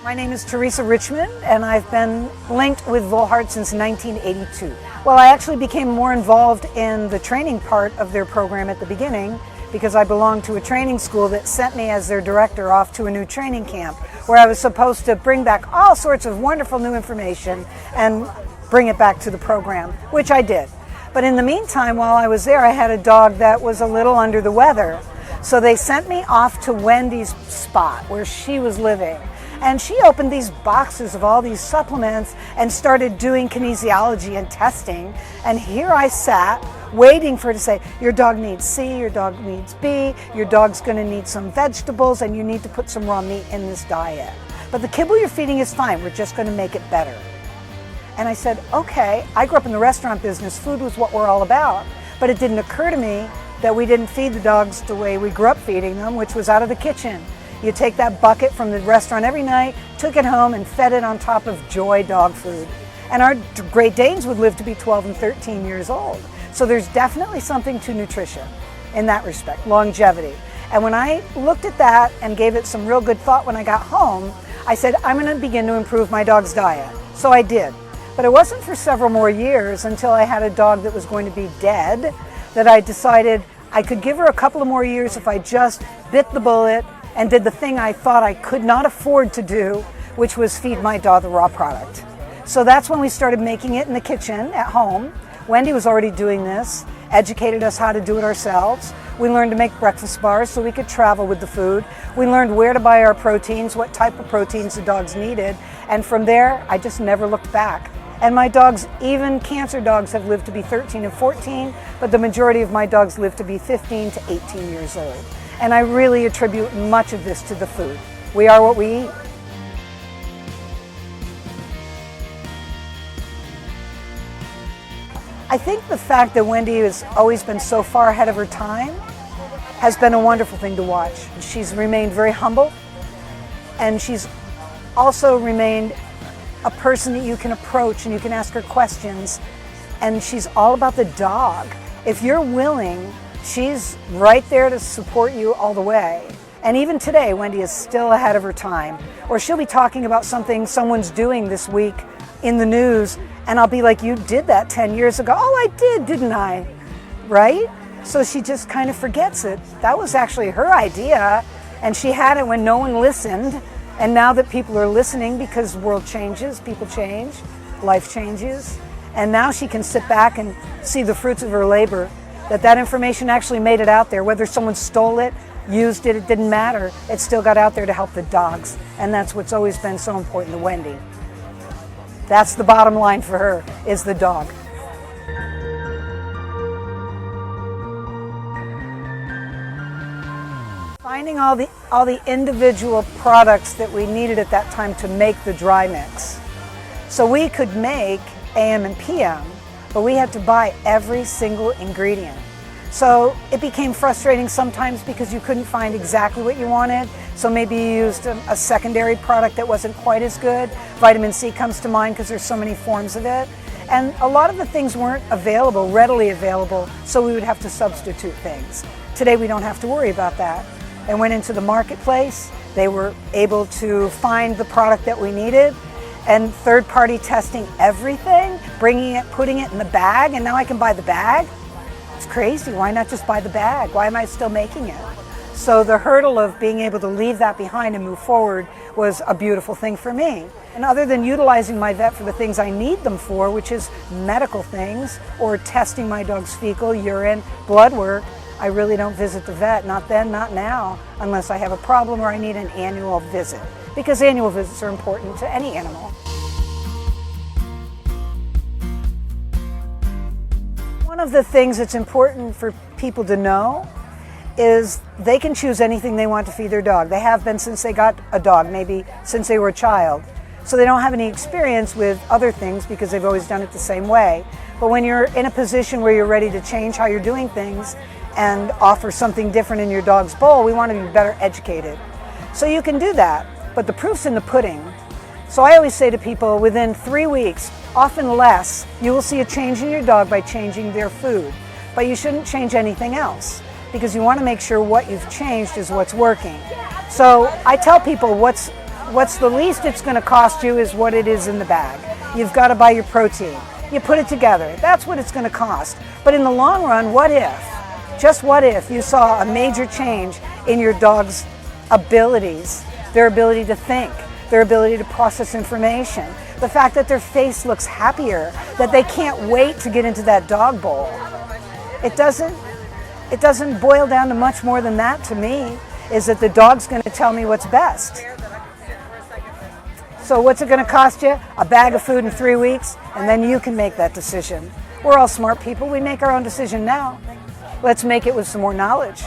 My name is Theresa Richmond, and I've been linked with Volhard since 1982. Well, I actually became more involved in the training part of their program at the beginning because I belonged to a training school that sent me as their director off to a new training camp where I was supposed to bring back all sorts of wonderful new information and bring it back to the program, which I did. But in the meantime, while I was there, I had a dog that was a little under the weather. So they sent me off to Wendy's spot where she was living. And she opened these boxes of all these supplements and started doing kinesiology and testing. And here I sat waiting for her to say, your dog needs C, your dog needs B, your dog's going to need some vegetables, and you need to put some raw meat in this diet. But the kibble you're feeding is fine, we're just going to make it better. And I said, okay, I grew up in the restaurant business, food was what we're all about, but it didn't occur to me that we didn't feed the dogs the way we grew up feeding them, which was out of the kitchen. You take that bucket from the restaurant every night, took it home and fed it on top of Joy dog food. And our Great Danes would live to be 12 and 13 years old. So there's definitely something to nutrition in that respect, longevity. And when I looked at that and gave it some real good thought when I got home, I said, I'm going to begin to improve my dog's diet. So I did. But it wasn't for several more years until I had a dog that was going to be dead that I decided I could give her a couple of more years if I just bit the bullet and did the thing I thought I could not afford to do, which was feed my dog the raw product. So that's when we started making it in the kitchen at home. Wendy was already doing this, educated us how to do it ourselves. We learned to make breakfast bars so we could travel with the food. We learned where to buy our proteins, what type of proteins the dogs needed. And from there, I just never looked back. And my dogs, even cancer dogs, have lived to be 13 and 14, but the majority of my dogs live to be 15 to 18 years old. And I really attribute much of this to the food. We are what we eat. I think the fact that Wendy has always been so far ahead of her time has been a wonderful thing to watch. She's remained very humble, and she's also remained a person that you can approach and you can ask her questions, and she's all about the dog. If you're willing, she's right there to support you all the way. And even today, Wendy is still ahead of her time. Or she'll be talking about something someone's doing this week in the news, and I'll be like, you did that 10 years ago. Oh, I did, didn't I? Right? So she just kind of forgets it. That was actually her idea, and she had it when no one listened. And now that people are listening, because the world changes, people change, life changes, and now she can sit back and see the fruits of her labor, that information actually made it out there. Whether someone stole it, used it, it didn't matter. It still got out there to help the dogs, and that's what's always been so important to Wendy. That's the bottom line for her, is the dog. Finding all the individual products that we needed at that time to make the dry mix. So we could make AM and PM, but we had to buy every single ingredient. So it became frustrating sometimes because you couldn't find exactly what you wanted. So maybe you used a secondary product that wasn't quite as good. Vitamin C comes to mind because there's so many forms of it. And a lot of the things weren't available, readily available, so we would have to substitute things. Today we don't have to worry about that. They went into the marketplace, they were able to find the product that we needed, and third-party testing everything, bringing it, putting it in the bag, and now I can buy the bag? It's crazy. Why not just buy the bag? Why am I still making it? So the hurdle of being able to leave that behind and move forward was a beautiful thing for me. And other than utilizing my vet for the things I need them for, which is medical things, or testing my dog's fecal, urine, blood work, I really don't visit the vet, not then, not now, unless I have a problem or I need an annual visit, because annual visits are important to any animal. One of the things that's important for people to know is they can choose anything they want to feed their dog. They have been since they got a dog, maybe since they were a child. So they don't have any experience with other things because they've always done it the same way. But when you're in a position where you're ready to change how you're doing things and offer something different in your dog's bowl, we want to be better educated. So you can do that, but the proof's in the pudding. So I always say to people, within 3 weeks, often less, you will see a change in your dog by changing their food. But you shouldn't change anything else, because you want to make sure what you've changed is what's working. So I tell people what's What's the least it's going to cost you is what it is in the bag. You've got to buy your protein. You put it together. That's what it's going to cost. But in the long run, what if, just what if you saw a major change in your dog's abilities, their ability to think, their ability to process information, the fact that their face looks happier, that they can't wait to get into that dog bowl. It doesn't boil down to much more than that to me, is that the dog's going to tell me what's best. So what's it going to cost you? A bag of food in 3 weeks, and then you can make that decision. We're all smart people. We make our own decision now. Let's make it with some more knowledge.